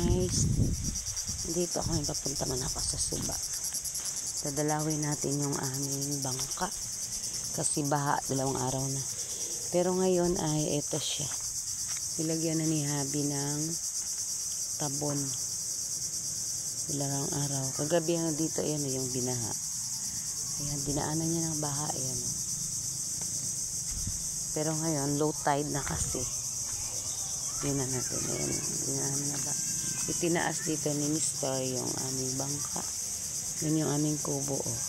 guys, dito ako may papunta man ako sa Suba. Dadalawin natin yung aming bangka kasi baha 2 araw na. Pero ngayon ay ito siya, nilagyan na ni Habi ng tabon 2 araw. Kagabi nga dito ayan yung binaha, ayan dinaanan niya ng baha, ayan. Pero ngayon low tide na kasi. Yun na natin. Ayan. Dinaanan na ba. Itinaas dito ni Mr. yung aming bangka. Yun yung aming kubo. Oh.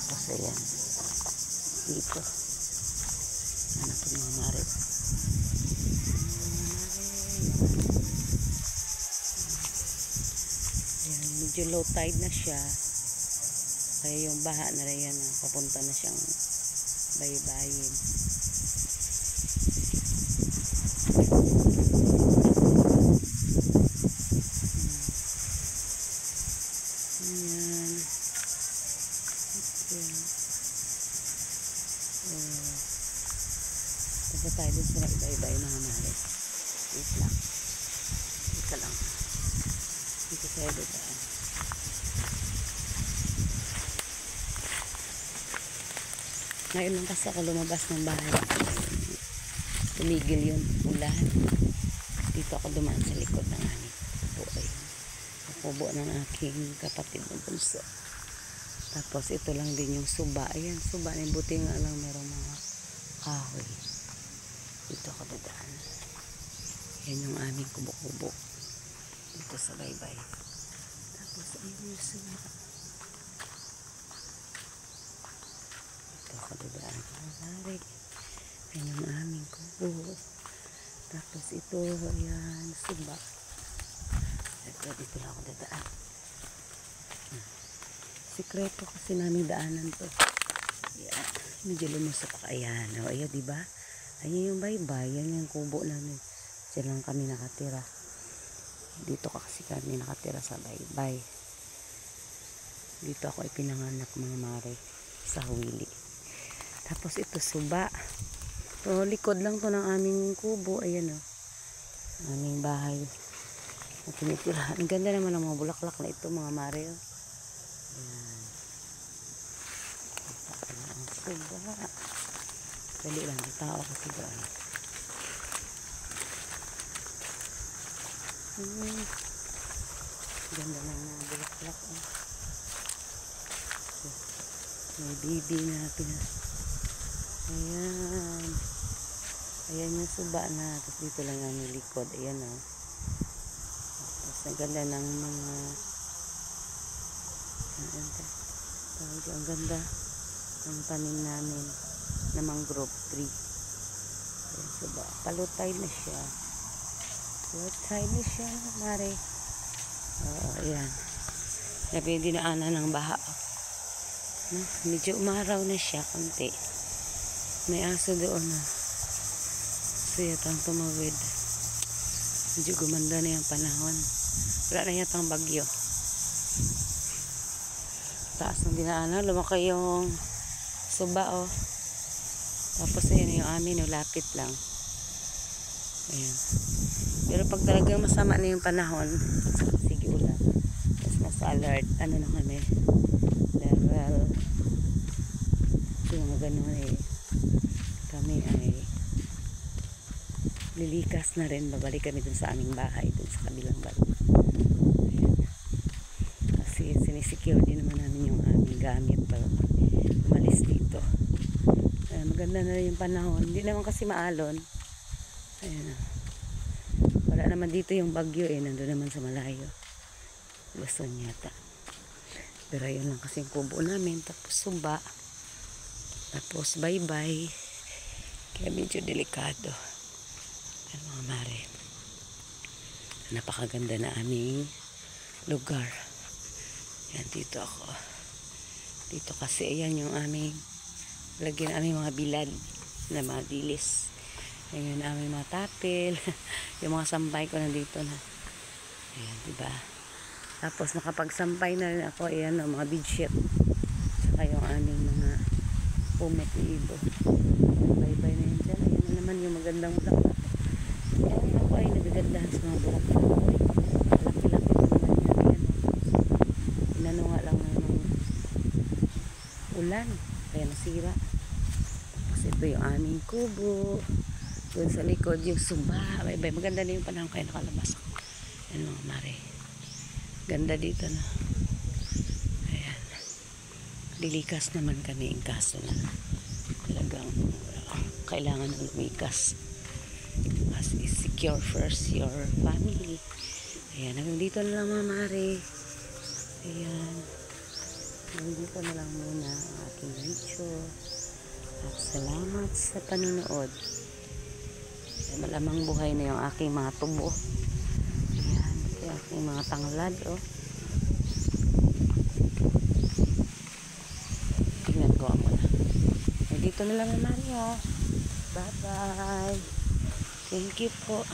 Tapos ayan. Dito. Ano ito mga mare. Ayan. Medyo low tide na siya. Kaya yung baha na rin yan. Papunta na siyang baybayin. Ayan. Punta tayo dun sa iba-iba yung mga mare. Wait lang. Dito lang. Dito tayo dito. Ngayon lang kasi ako lumabas ng bahay. Tumigil yun, ulan. Dito ako dumaan sa likod ng aming kubo. Kubo ng aking kapatid ng bunso. Tapos ito lang din yung Suba. Ayan, Suba. Buti nga lang merong mga kahoy. Dito ako dadaan. Yan yung aming kubo-kubo. Dito sa baybay. Tapos ayun yung Suba. Dito ako dadaan. Yan yung aming kubo. Tapos ito, ayan, Suba. Dito lang ako dadaan. Sikreto kasi namin daanan to. Ayan, medyo lumusok. Ayan, o, ayan, diba? Ayan yung baybay. Yan yung kubo namin. Diyan lang kami nakatira. Dito kasi kami nakatira sa baybay. Dito ako ipinanganak mga mare sa Huwili. Tapos ito Suba. So, likod lang to ng aming kubo. Ayan o. Aming bahay. Ang ganda naman ng mga bulaklak na ito mga mare. Ayan. Ang Suba. Dali lang. May tao kasi doon. Ganda ng mga bulaklak. May bibi na ayan. Ayan yung Suba na. Tapos dito lang ang likod. Ayan o. Tapos ang ganda ng mga ang ganda ng tanim namin na mangrove tree. Ayan Suba. Palutay na siya. Palutay na siya. Mare. Oo, ayan. Sabi dinaanan ng baha. Medyo umaraw na siya konti. May aso doon na. So yatang tumawid. Medyo gumanda na yung panahon. Wala na yatang bagyo. Taas ng dinaanan. Lumaki yung Suba oh. Tapos ayun yung amin. Lapit lang. Ayan. Pero pag talagang masama na yung panahon, sige ulan. Tapos nasa alert. Ano na kami? Level. Yung gano'n eh. Kami ay lilikas na rin. Babalik kami dun sa aming bahay. Dun sa kabilang bahay. Ayan. Kasi sinisecure din naman namin yung aming gamit para umalis dito. Ayan, maganda na rin yung panahon. Hindi naman kasi maalon. Ayan. Wala naman dito yung bagyo eh. Nandun naman sa malayo. Luzon yata. Pero yun lang kasi yung kubo namin. Tapos Suba. Tapos baybay. Kaya medyo delikado. Ayan mga mare. Napakaganda na aming lugar. Ayan dito ako. Dito kasi ayan yung aming lagyan aming mga bilad na mga dilis. Ayan aming mga tapil. Yung mga sampay ko nandito na. Ayan diba. Tapos nakapagsampay na rin ako. Ayan o mga bedsheet. Saka yung aming mga pumot ibo. Bye-bye na yun dyan. Ayan na naman yung magandang bulaklak. Ayan ako ay nagagandahan sa mga bulaklak. umulan. Kaya nasira. Tapos ito yung aming kubo. Doon sa likod yung sumba. Bay, maganda na yung panahon kaya nakalabas ako. Yan mga mare. Ganda dito na. Ayan. Lilikas naman kami yung kaso na talagang kailangan ng lumikas. As is secure first your family. Ayan. Hanggang dito na lang mga mare. Ayan. Dito na lang muna ang aking video. At salamat sa panonood. Malamang buhay na yung aking mga tubo. Ayan. Yung aking mga tanglad. Oh. Tingnan ko muna. Dito na lang naman ya. Bye bye. Thank you po.